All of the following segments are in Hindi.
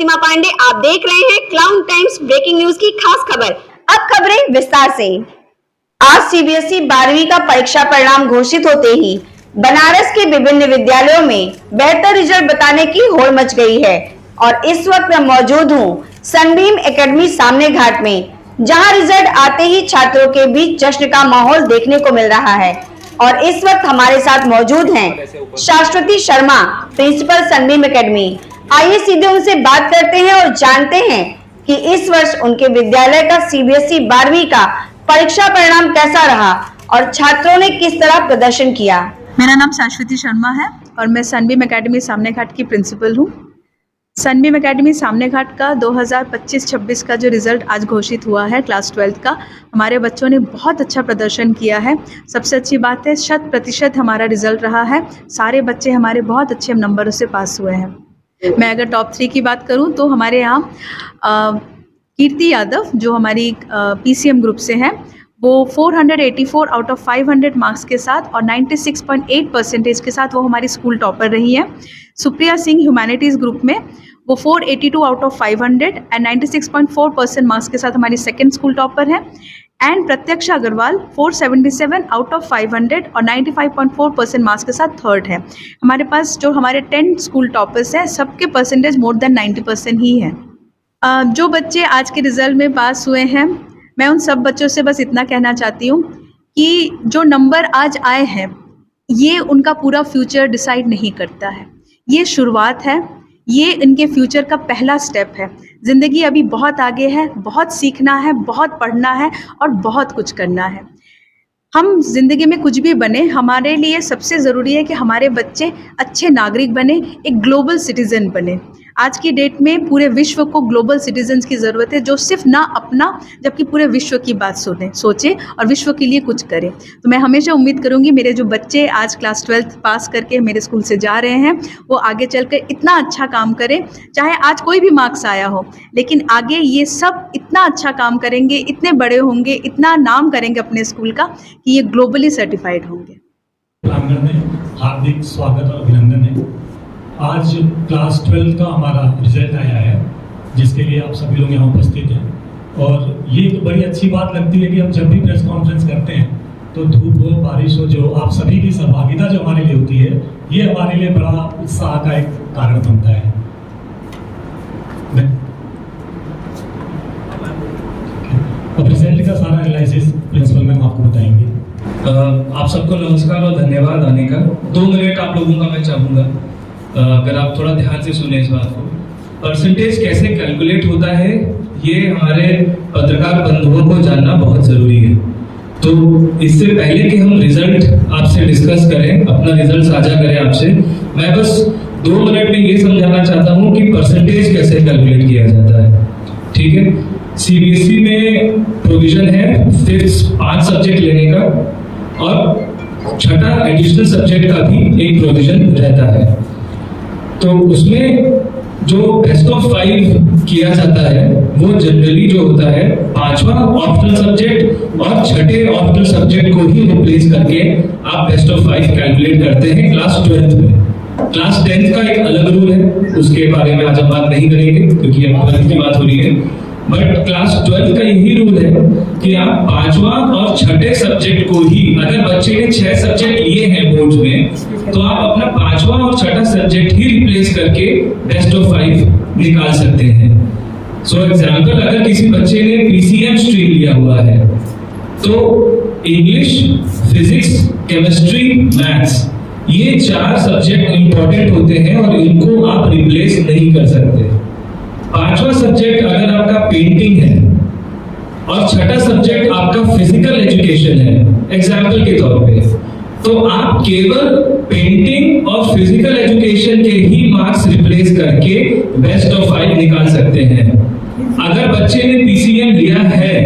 प्रतिमा पांडे, आप देख रहे हैं क्लाउन टाइम्स ब्रेकिंग न्यूज की खास खबर। अब खबरें विस्तार से। आज सीबीएसई 12वीं का परीक्षा परिणाम घोषित होते ही बनारस के विभिन्न विद्यालयों में बेहतर रिजल्ट बताने की होड़ मच गई है और इस वक्त मैं मौजूद हूँ सनबीम एकेडमी सामने घाट में, जहां रिजल्ट आते ही छात्रों के बीच जश्न का माहौल देखने को मिल रहा है। और इस वक्त हमारे साथ मौजूद हैं शाश्वती शर्मा, प्रिंसिपल सनबीम एकेडमी। आइए सीधे उनसे बात करते हैं और जानते हैं कि इस वर्ष उनके विद्यालय का सीबीएसई 12वीं का परीक्षा परिणाम कैसा रहा और छात्रों ने किस तरह प्रदर्शन किया। मेरा नाम शाश्वती शर्मा है और मैं सनबीम एकेडमी सामने घाट की प्रिंसिपल हूँ। सनबीम एकेडमी सामने घाट का 2025-26 का जो रिज़ल्ट आज घोषित हुआ है क्लास 12th का, हमारे बच्चों ने बहुत अच्छा प्रदर्शन किया है। सबसे अच्छी बात है 100% हमारा रिज़ल्ट रहा है। सारे बच्चे हमारे बहुत अच्छे नंबरों से पास हुए हैं। मैं अगर टॉप 3 की बात करूं तो हमारे यहाँ कीर्ति यादव जो हमारी PCM ग्रुप से हैं, वो 484 आउट ऑफ 500 मार्क्स के साथ और 96.8% के साथ वो हमारी स्कूल टॉपर रही है। सुप्रिया सिंह ह्यूमैनिटीज़ ग्रुप में वो 482 आउट ऑफ 500 एंड 96.4% मार्क्स के साथ हमारी सेकंड स्कूल टॉपर है। And Pratyaksha Agarwal 477 out of 500 और 95.4% मार्क्स के साथ थर्ड है। हमारे पास जो हमारे 10 स्कूल टॉपर्स हैं, सबके परसेंटेज मोर देन 90% ही है। जो बच्चे आज के रिज़ल्ट में पास हुए हैं, मैं उन सब बच्चों से बस इतना कहना चाहती हूँ कि जो नंबर आज आए हैं ये उनका पूरा फ्यूचर डिसाइड नहीं करता है। ये शुरुआत है, ये इनके फ्यूचर का पहला स्टेप है। ज़िंदगी अभी बहुत आगे है, बहुत सीखना है, बहुत पढ़ना है और बहुत कुछ करना है। हम ज़िंदगी में कुछ भी बने, हमारे लिए सबसे ज़रूरी है कि हमारे बच्चे अच्छे नागरिक बने, एक ग्लोबल सिटीज़न बने। आज की डेट में पूरे विश्व को ग्लोबल सिटीजन्स की ज़रूरत है जो सिर्फ ना अपना जबकि पूरे विश्व की बात सोचे और विश्व के लिए कुछ करें। तो मैं हमेशा उम्मीद करूंगी मेरे जो बच्चे आज क्लास 12th पास करके मेरे स्कूल से जा रहे हैं वो आगे चलकर इतना अच्छा काम करें, चाहे आज कोई भी मार्क्स आया हो, लेकिन आगे ये सब इतना अच्छा काम करेंगे, इतने बड़े होंगे, इतना नाम करेंगे अपने स्कूल का कि ये ग्लोबली सर्टिफाइड होंगे। हार्दिक स्वागत और अभिनंदन है। आज क्लास 12 का हमारा रिजल्ट आया है जिसके लिए आप सभी लोग यहाँ उपस्थित हैं और ये तो बड़ी अच्छी बात लगती है कि हम जब भी प्रेस कॉन्फ्रेंस करते हैं तो धूप हो बारिश हो, जो आप सभी की सहभागिता जो हमारे लिए होती है ये हमारे लिए बड़ा उत्साह का एक कारण बनता है। अब रिजल्ट का सारा एनालिसिस प्रिंसिपल मैम आपको बताएंगे। आप सबको नमस्कार और धन्यवाद आने का। 2 मिनट आप लोगों का मैं चाहूँगा, अगर आप थोड़ा ध्यान से सुने इस बात को। परसेंटेज कैसे कैलकुलेट होता है ये हमारे पत्रकार बंधुओं को जानना बहुत ज़रूरी है। तो इससे पहले कि हम रिजल्ट आपसे डिस्कस करें, अपना रिजल्ट साझा करें आपसे, मैं बस 2 मिनट में ये समझाना चाहता हूँ कि परसेंटेज कैसे कैलकुलेट किया जाता है। ठीक है, सीबीएसई में प्रोविजन है फिक्स 5 सब्जेक्ट लेने का और छठा एडिशनल सब्जेक्ट का भी एक प्रोविजन रहता है। तो उसमें जो बेस्ट ऑफ 5 किया जाता है वो जनरली जो होता है 5वां ऑप्शनल सब्जेक्ट और छठे ऑप्शनल सब्जेक्ट को ही रिप्लेस करके आप बेस्ट ऑफ 5 कैलकुलेट करते हैं क्लास 12th में। क्लास 10th का एक अलग रूल है, उसके बारे में आज हम बात नहीं करेंगे क्योंकि अब 12th की बात हो रही है। बट क्लास 12th का यही रूल है कि आप 5वां और छठे सब्जेक्ट को ही, अगर बच्चे ने 6 सब्जेक्ट लिए हैं बोर्ड में, तो आप अपना 5वां और छठा सब्जेक्ट ही रिप्लेस करके बेस्ट ऑफ 5 निकाल सकते हैं। सो एग्जाम्पल, अगर किसी बच्चे ने PCM स्ट्रीम लिया हुआ है तो इंग्लिश, फिजिक्स, केमिस्ट्री, मैथ्स, ये 4 सब्जेक्ट इंपॉर्टेंट होते हैं और इनको आप रिप्लेस नहीं कर सकते। 5वां सब्जेक्ट अगर आपका पेंटिंग है और छठा सब्जेक्ट आपका फिजिकल एजुकेशन है एग्जाम्पल के तौर पे, तो आप केवल पेंटिंग और फिजिकल एजुकेशन के ही मार्क्स रिप्लेस करके बेस्ट ऑफ 5 निकाल सकते हैं। अगर बच्चे ने PCM लिया है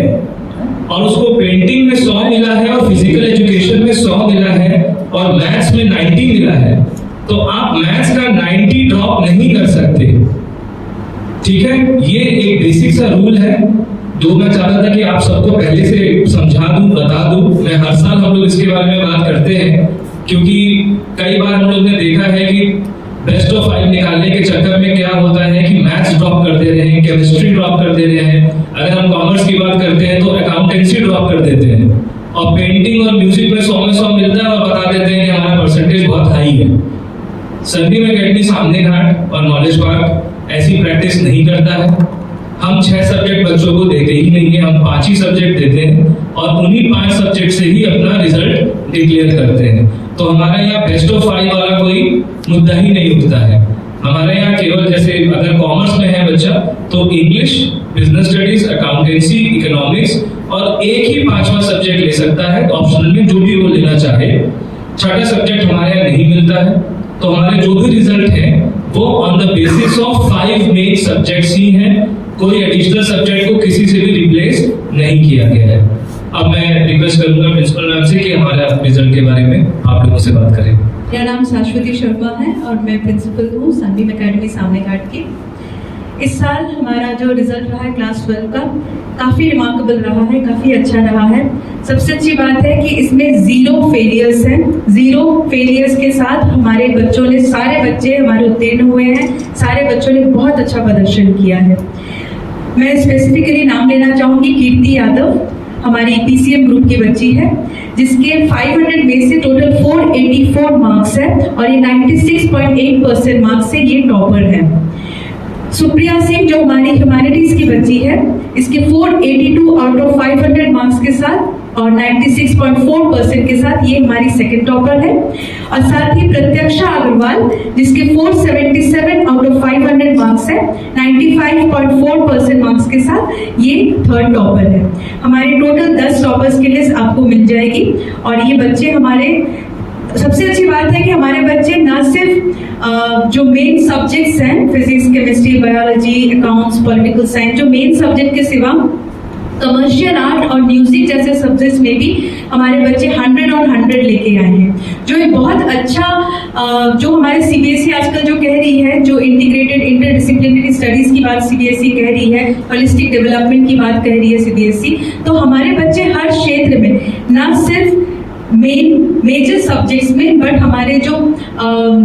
और उसको पेंटिंग में 100 मिला है और फिजिकल एजुकेशन में 100 मिला है और मैथ्स में 90 मिला है, तो आप मैथ्स का 90 ड्रॉप नहीं कर सकते। ठीक है, ये एक बेसिक सा रूल है जो मैं चाहता था कि आप सबको पहले से समझा दूं, बता दूं। मैं हर साल हम लोग इसके बारे में बात करते हैं क्योंकि कई बार हम लोग ने देखा है कि बेस्ट ऑफ 5 निकालने के चक्कर में क्या होता है कि मैथ्स ड्रॉप कर दे रहे हैं, केमिस्ट्री ड्रॉप कर दे रहे हैं, अगर हम कॉमर्स की बात करते हैं तो अकाउंटेंसी ड्रॉप कर देते हैं, और पेंटिंग और म्यूजिक में 100 में 100 मिलता है और बता देते हैं कि हमारा परसेंटेज बहुत हाई है। सनबीम एकेडमी सामने घाट और नॉलेज पार्क ऐसी प्रैक्टिस नहीं करता है। हम 6 सब्जेक्ट बच्चों को देते ही नहीं है, हम 5 ही सब्जेक्ट देते हैं और उन्हीं 5 सब्जेक्ट से ही अपना रिजल्ट डिक्लेयर करते हैं। तो हमारे यहाँ बेस्ट ऑफ 5 वाला कोई मुद्दा ही नहीं उठता है। हमारे यहाँ केवल जैसे अगर कॉमर्स में है बच्चा तो English, business studies, accountancy, economics और एक ही 5वां सब्जेक्ट ले सकता है ऑप्शनल में, जो भी वो लेना चाहे। 6ठा सब्जेक्ट हमारे यहाँ नहीं मिलता है। तो हमारे जो भी रिजल्ट है वो on the basis of 5 main subjects ही हैं, कोई एडिशनल सब्जेक्ट को किसी से भी रिप्लेस नहीं किया गया है। अब मैं रिक्वेस्ट करूंगा प्रिंसिपल मैम से कि हमारे रिजल्ट के बारे में आप लोगों से बात करें। मेरा नाम शाश्वती शर्मा है और मैं प्रिंसिपल हूँ सनबीम एकेडमी सामने घाट की। इस साल हमारा जो रिजल्ट रहा है क्लास 12 का काफ़ी रिमार्केबल रहा है, काफ़ी अच्छा रहा है। सबसे अच्छी बात है कि इसमें 0 फेलियर्स हैं। 0 फेलियर्स के साथ हमारे बच्चों ने, सारे बच्चे हमारे उत्तीर्ण हुए हैं, सारे बच्चों ने बहुत अच्छा प्रदर्शन किया है। मैं स्पेसिफिकली नाम लेना चाहूँगी कीर्ति यादव, हमारी PCM ग्रुप की बच्ची है, जिसके 500 में से टोटल 484 मार्क्स है और ये 96.8% मार्क्स से ये टॉपर है। सुप्रिया सिंह जो हमारी ह्यूमैनिटीज की बच्ची है, इसके 482 आउट ऑफ 500 मार्क्स के साथ और 96.4% के साथ ये हमारी सेकंड टॉपर है। और साथ ही प्रत्यक्षा अग्रवाल जिसके 477 आउट ऑफ 500 मार्क्स है, 95.4% मार्क्स के साथ ये थर्ड टॉपर है। हमारे टोटल 10 टॉपर्स की लिस्ट आपको मिल जाएगी। और ये बच्चे हमारे, सबसे अच्छी बात है कि हमारे बच्चे ना सिर्फ जो मेन सब्जेक्ट्स हैं physics, chemistry, biology, accounts, political science, जो मेन सब्जेक्ट के सिवा कमर्शियल आर्ट और म्यूजिक जैसे सब्जेक्ट्स में भी हमारे बच्चे 100 और 100 लेके आए हैं, जो एक बहुत अच्छा, जो हमारे CBSE आजकल जो कह रही है, जो इंटीग्रेटेड इंटरडिसिप्लिनरी स्टडीज की बात CBSE कह रही है, होलिस्टिक डेवलपमेंट की बात कह रही है CBSE, तो हमारे बच्चे हर क्षेत्र में ना सिर्फ मेजर सब्जेक्ट्स में बट हमारे जो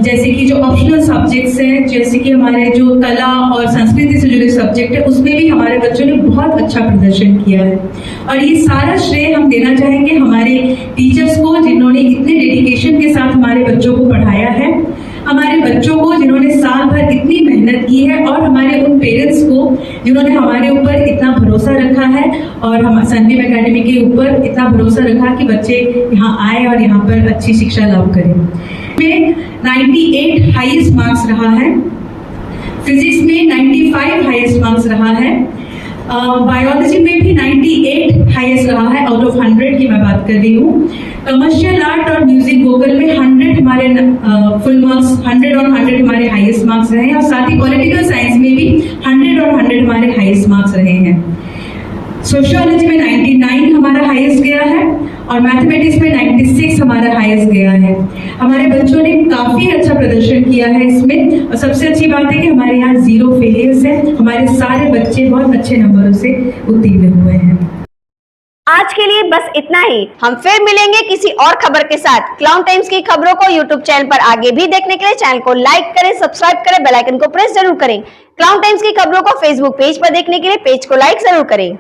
जैसे कि जो ऑप्शनल सब्जेक्ट्स हैं, जैसे कि हमारे जो कला और संस्कृति से जुड़े सब्जेक्ट है, उसमें भी हमारे बच्चों ने बहुत अच्छा प्रदर्शन किया है। और ये सारा श्रेय हम देना चाहेंगे हमारे टीचर्स को, जिन्होंने इतने डेडिकेशन के साथ हमारे बच्चों को पढ़ाया है, हमारे बच्चों को जिन्होंने साल भर इतनी मेहनत की है, और हमारे उन पेरेंट्स को जिन्होंने हमारे ऊपर इतना भरोसा रखा है और हम सनबीम एकेडमी के ऊपर इतना भरोसा रखा कि बच्चे यहाँ आए और यहाँ पर अच्छी शिक्षा लाभ करें। में 98 हाईएस्ट मार्क्स रहा है, फिजिक्स में 95 हाईएस्ट मार्क्स रहा है, बायोलॉजी में भी 98 हाईएस्ट रहा है आउट ऑफ 100 की मैं बात कर रही हूँ। कमर्शियल आर्ट और म्यूजिक वोकल में 100 हमारे फुल मार्क्स, 100 और 100 हमारे हाईएस्ट मार्क्स रहे हैं। और साथ ही पॉलिटिकल साइंस में भी 100 और 100 हमारे हाईएस्ट मार्क्स रहे हैं। सोशियोलॉजी में 99 हमारा हाईएस्ट गया है और मैथमेटिक्स में 96 हमारा हाईएस्ट गया है। हमारे बच्चों ने काफी अच्छा प्रदर्शन किया है इसमें, और सबसे अच्छी बात है कि हमारे यहाँ 0 फेलियर्स है, हमारे सारे बच्चे बहुत अच्छे नंबरों से उत्तीर्ण हुए हैं। आज के लिए बस इतना ही। हम फिर मिलेंगे किसी और खबर के साथ। क्लाउन टाइम्स की खबरों को यूट्यूब चैनल पर आगे भी देखने के लिए चैनल को लाइक करें, सब्सक्राइब करें, बेल आइकन को प्रेस जरूर करें। क्लाउन टाइम्स की खबरों को फेसबुक पेज पर देखने के लिए पेज को लाइक जरूर करें।